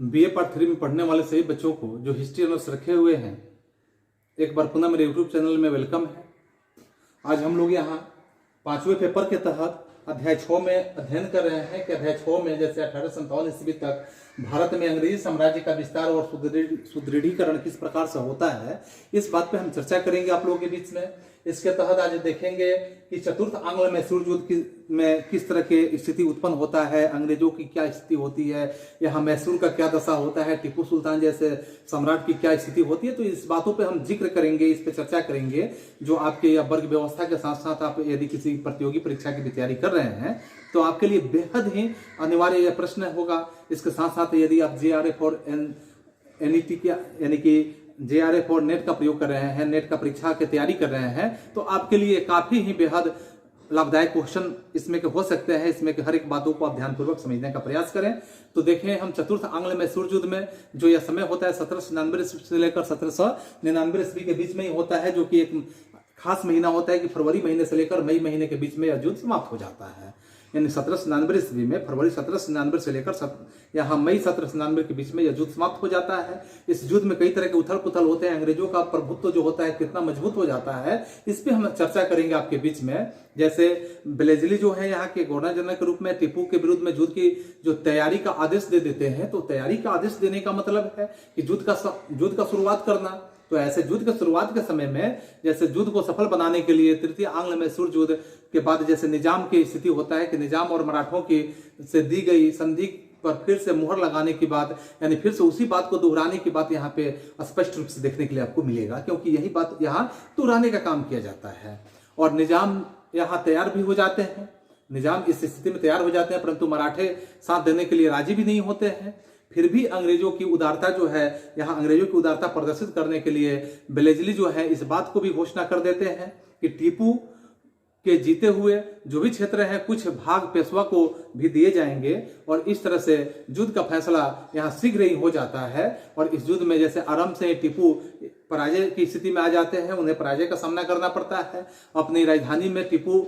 BA part 3 में पढ़ने वाले सभी बच्चों को जो हिस्ट्री ऑनर्स रखे हुए हैं, एक बार पुनः मेरे यूट्यूब चैनल में वेलकम है। आज हम लोग यहाँ 5वें पेपर के तहत अध्याय 6 में अध्ययन कर रहे हैं कि अध्याय 6 में जैसे 1857 ईस्वी तक भारत में अंग्रेजी साम्राज्य का विस्तार और सुदृढ़ीकरण किस प्रकार से होता है, इस बात पे हम चर्चा करेंगे आप लोगों के बीच में। इसके तहत आज देखेंगे कि चतुर्थ आंग्ल मैसूर युद्ध में किस तरह की स्थिति उत्पन्न होता है, अंग्रेजों की क्या स्थिति होती है, यहाँ मैसूर का क्या दशा होता है, टीपू सुल्तान जैसे सम्राट की क्या स्थिति होती है। तो इस बातों पे हम जिक्र करेंगे, इस पे चर्चा करेंगे, जो आपके या वर्ग व्यवस्था के साथ साथ आप यदि किसी प्रतियोगी परीक्षा की तैयारी कर रहे हैं तो आपके लिए बेहद ही अनिवार्य यह प्रश्न होगा। इसके साथ साथ यदि आप JRF और NET यानी कि JRF और नेट का प्रयोग कर रहे हैं, नेट का परीक्षा की तैयारी कर रहे हैं, तो आपके लिए काफी ही बेहद लाभदायक क्वेश्चन इसमें के हो सकते हैं। इसमें के हर एक बातों को आप ध्यानपूर्वक समझने का प्रयास करें। तो देखें, हम चतुर्थ आंग्ल मैसूर युद्ध में जो यह समय होता है 1799 ईस्वी से लेकर 1799 ईस्वी के बीच में ही होता है, जो कि एक खास महीना होता है कि फरवरी महीने से लेकर मई महीने के बीच में यह युद्ध समाप्त हो जाता है। यानी 1799 ईस्वी में फरवरी 1799 से लेकर यहाँ मई 1799 के बीच में यह युद्ध समाप्त हो जाता है। इस युद्ध में कई तरह के उथल पुथल होते हैं, अंग्रेजों का प्रभुत्व जो होता है कितना मजबूत हो जाता है, इस पे हम चर्चा करेंगे आपके बीच में। जैसे ब्लेजली जो है यहाँ के गवर्नर जनरल के रूप में टीपू के विरुद्ध में युद्ध की जो तैयारी का आदेश दे देते हैं, तो तैयारी का आदेश देने का मतलब है कि युद्ध का शुरुआत करना। तो ऐसे युद्ध के शुरुआत के समय में जैसे युद्ध को सफल बनाने के लिए तृतीय आंग्ल मैसूर युद्ध के बाद जैसे निजाम की स्थिति होता है कि निजाम और मराठों की से दी गई संधि पर फिर से मुहर लगाने की बात, यानी फिर से उसी बात को दोहराने की बात यहाँ पे स्पष्ट रूप से देखने के लिए आपको मिलेगा, क्योंकि यही बात यहाँ दोहराने का काम किया जाता है। और निजाम यहाँ तैयार भी हो जाते हैं, निजाम इस स्थिति में तैयार हो जाते हैं, परंतु मराठे साथ देने के लिए राजी भी नहीं होते हैं। फिर भी अंग्रेजों की उदारता जो है, यहाँ अंग्रेजों की उदारता प्रदर्शित करने के लिए ब्लेजली जो है इस बात को भी घोषणा कर देते हैं कि टीपू के जीते हुए जो भी क्षेत्र हैं कुछ भाग पेशवा को भी दिए जाएंगे। और इस तरह से युद्ध का फैसला यहाँ शीघ्र ही हो जाता है। और इस युद्ध में जैसे आरंभ से टीपू पराजय की स्थिति में आ जाते हैं, उन्हें पराजय का सामना करना पड़ता है। अपनी राजधानी में टीपू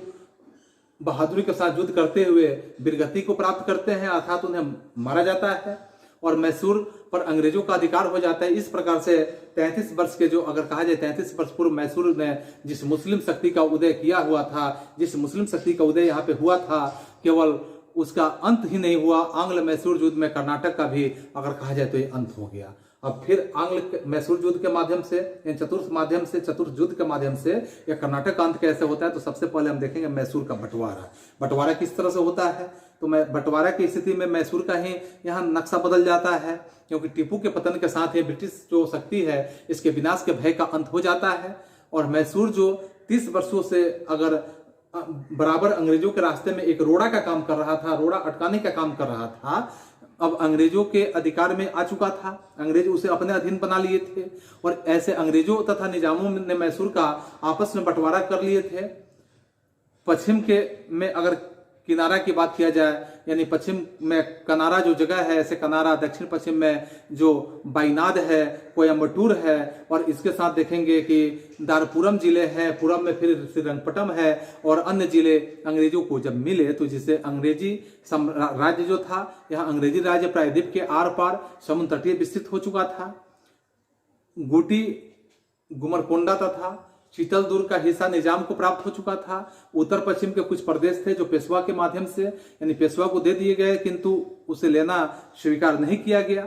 बहादुरी के साथ युद्ध करते हुए वीरगति को प्राप्त करते हैं, अर्थात उन्हें मारा जाता है और मैसूर पर अंग्रेजों का अधिकार हो जाता है। इस प्रकार से 33 वर्ष के जो अगर कहा जाए 33 वर्ष पूर्व मैसूर ने जिस मुस्लिम शक्ति का उदय किया हुआ था, जिस मुस्लिम शक्ति का उदय यहाँ पे हुआ था, केवल उसका अंत ही नहीं हुआ, आंग्ल मैसूर युद्ध में कर्नाटक का भी अगर कहा जाए तो ये अंत हो गया। अब फिर आंग्ल मैसूर युद्ध के माध्यम से, चतुर्थ युद्ध के माध्यम से या कर्नाटक का अंत कैसे होता है, तो सबसे पहले हम देखेंगे मैसूर का बंटवारा किस तरह से होता है। तो बंटवारा की स्थिति में मैसूर का ही यहाँ नक्शा बदल जाता है, क्योंकि टीपू के पतन के साथ ही ब्रिटिश जो शक्ति है इसके विनाश के भय का अंत हो जाता है। और मैसूर जो 30 वर्षों से अगर बराबर अंग्रेजों के रास्ते में एक रोड़ा का काम कर रहा था, रोड़ा अटकाने का काम कर रहा था, अब अंग्रेजों के अधिकार में आ चुका था, अंग्रेज उसे अपने अधीन बना लिए थे। और ऐसे अंग्रेजों तथा निजामों ने मैसूर का आपस में बंटवारा कर लिए थे। पश्चिम के में अगर किनारा की बात किया जाए, यानी पश्चिम में कनारा जो जगह है, ऐसे कनारा, दक्षिण पश्चिम में जो बाइनाद है, कोयम्बटूर है, और इसके साथ देखेंगे कि दारपुरम जिले है, पुरम में फिर श्रीरंगपट्टनम है, और अन्य जिले अंग्रेजों को जब मिले तो जिससे अंग्रेजी राज्य जो था, यहाँ अंग्रेजी राज्य प्रायद्वीप के आर पार समुद्र तटीय विस्तृत हो चुका था। गुटी, गुमरकोंडा तथा चीतलदुर्ग का हिस्सा निजाम को प्राप्त हो चुका था। उत्तर पश्चिम के कुछ प्रदेश थे जो पेशवा के माध्यम से, यानी पेशवा को दे दिए गए, किंतु उसे लेना स्वीकार नहीं किया गया।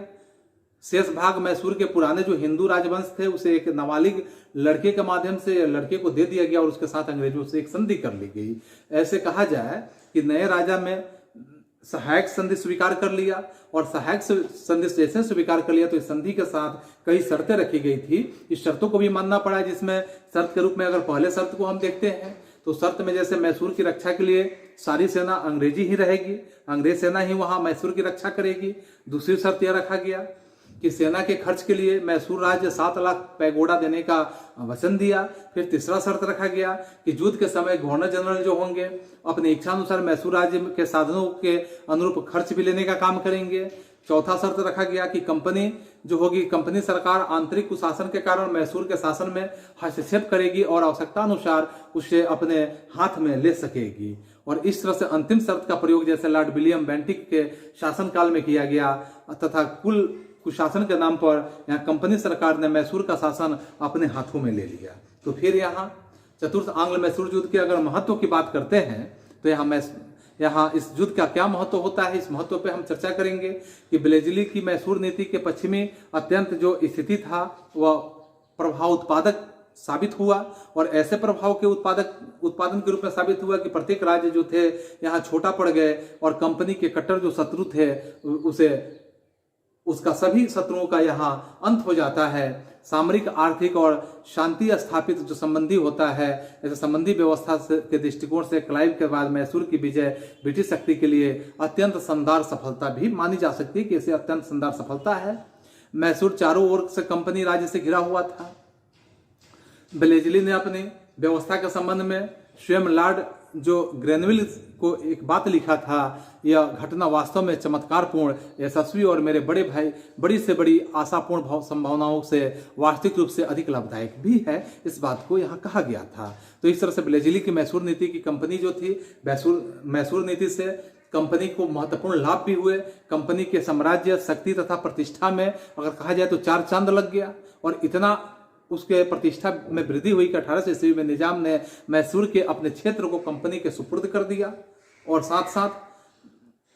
शेष भाग मैसूर के पुराने जो हिंदू राजवंश थे उसे एक नाबालिग लड़के के माध्यम से लड़के को दे दिया गया और उसके साथ अंग्रेजों से एक संधि कर ली गई। ऐसे कहा जाए कि नए राजा में सहायक संधि स्वीकार कर लिया, और सहायक संधि जैसे स्वीकार कर लिया तो इस संधि के साथ कई शर्तें रखी गई थी। इस शर्तों को भी मानना पड़ा, जिसमें शर्त के रूप में अगर पहले शर्त को हम देखते हैं तो शर्त में जैसे मैसूर की रक्षा के लिए सारी सेना अंग्रेजी ही रहेगी, अंग्रेज सेना ही वहां मैसूर की रक्षा करेगी। दूसरी शर्त यह रखा गया कि सेना के खर्च के लिए मैसूर राज्य 7 लाख पैगोडा देने का वचन दिया। फिर तीसरा शर्त रखा गया कि युद्ध के समय गवर्नर जनरल जो होंगे अपनी इच्छा अनुसार मैसूर राज्य के साधनों के अनुरूप खर्च भी लेने का काम करेंगे। चौथा शर्त रखा गया कि कंपनी जो होगी, कंपनी सरकार आंतरिक कुशासन के कारण मैसूर के शासन में हस्तक्षेप करेगी और आवश्यकता अनुसार उसे अपने हाथ में ले सकेगी। और इस तरह से अंतिम शर्त का प्रयोग जैसे लॉर्ड विलियम बेंटिक के शासनकाल में किया गया तथा कुल कुशासन के नाम पर यहाँ कंपनी सरकार ने मैसूर का शासन अपने हाथों में ले लिया। तो फिर यहाँ चतुर्थ आंग्ल मैसूर युद्ध के अगर महत्व की बात करते हैं तो यहाँ इस युद्ध का क्या महत्व होता है, इस महत्व पे हम चर्चा करेंगे कि ब्लेजली की मैसूर नीति के पश्चिमी अत्यंत जो स्थिति था वह प्रभाव उत्पादक साबित हुआ और ऐसे प्रभाव के उत्पादन के रूप में साबित हुआ कि प्रत्येक राज्य जो थे यहाँ छोटा पड़ गए और कंपनी के कट्टर जो शत्रु थे उसका सभी शत्रुओं का यहाँ अंत हो जाता है। सामरिक, आर्थिक और शांति स्थापित जो संबंधी होता है, ऐसे संबंधी व्यवस्था के दृष्टिकोण से क्लाइव के बाद मैसूर की विजय ब्रिटिश शक्ति के लिए अत्यंत शानदार सफलता भी मानी जा सकती है कि इसे अत्यंत शानदार सफलता है। मैसूर चारों ओर से कंपनी राज्य से घिरा हुआ था। ब्लेजली ने अपनी व्यवस्था के संबंध में स्वयं लॉर्ड जो ग्रेनविल को एक बात लिखा था, यह घटना वास्तव में चमत्कारपूर्ण, यशस्वी और मेरे बड़े भाई बड़ी से बड़ी आशापूर्ण संभावनाओं से वास्तविक रूप से अधिक लाभदायक भी है, इस बात को यहाँ कहा गया था। तो इस तरह से ब्लेजली की मैसूर नीति की कंपनी जो थी, मैसूर नीति से कंपनी को महत्वपूर्ण लाभ भी हुए। कंपनी के साम्राज्य, शक्ति तथा प्रतिष्ठा में अगर कहा जाए तो 4 चांद लग गया और इतना उसके प्रतिष्ठा में वृद्धि हुई कि 1800 ईस्वी में निजाम ने मैसूर के अपने क्षेत्र को कंपनी के सुपुर्द कर दिया और साथ साथ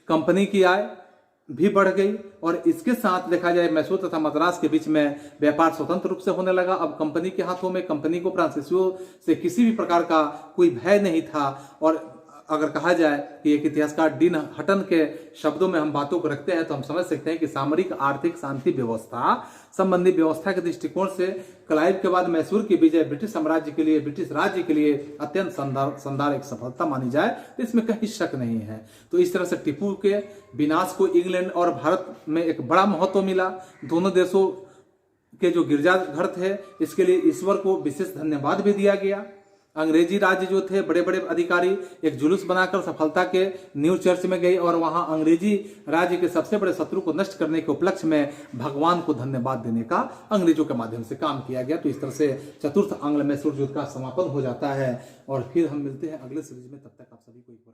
कंपनी की आय भी बढ़ गई और इसके साथ देखा जाए मैसूर तथा मद्रास के बीच में व्यापार स्वतंत्र रूप से होने लगा। अब कंपनी के हाथों में, कंपनी को फ्रांसीसियों से किसी भी प्रकार का कोई भय नहीं था। और अगर कहा जाए कि एक इतिहासकार डीन हटन के शब्दों में हम बातों को रखते हैं तो हम समझ सकते हैं कि सामरिक, आर्थिक, शांति व्यवस्था संबंधी व्यवस्था के दृष्टिकोण से क्लाइव के बाद मैसूर की विजय ब्रिटिश साम्राज्य के लिए, ब्रिटिश राज्य के लिए अत्यंत शानदार एक सफलता मानी जाए, तो इसमें कहीं शक नहीं है। तो इस तरह से टीपू के विनाश को इंग्लैंड और भारत में एक बड़ा महत्व मिला। दोनों देशों के जो गिरजाघर थे इसके लिए ईश्वर को विशेष धन्यवाद भी दिया गया। अंग्रेजी राज्य जो थे, बड़े बड़े अधिकारी एक जुलूस बनाकर सफलता के न्यू चर्च में गए और वहां अंग्रेजी राज्य के सबसे बड़े शत्रु को नष्ट करने के उपलक्ष्य में भगवान को धन्यवाद देने का अंग्रेजों के माध्यम से काम किया गया। तो इस तरह से चतुर्थ आंग्ल मैसूर युद्ध का समापन हो जाता है और फिर हम मिलते हैं अगले सीरीज में। तब तक आप सभी को एक बार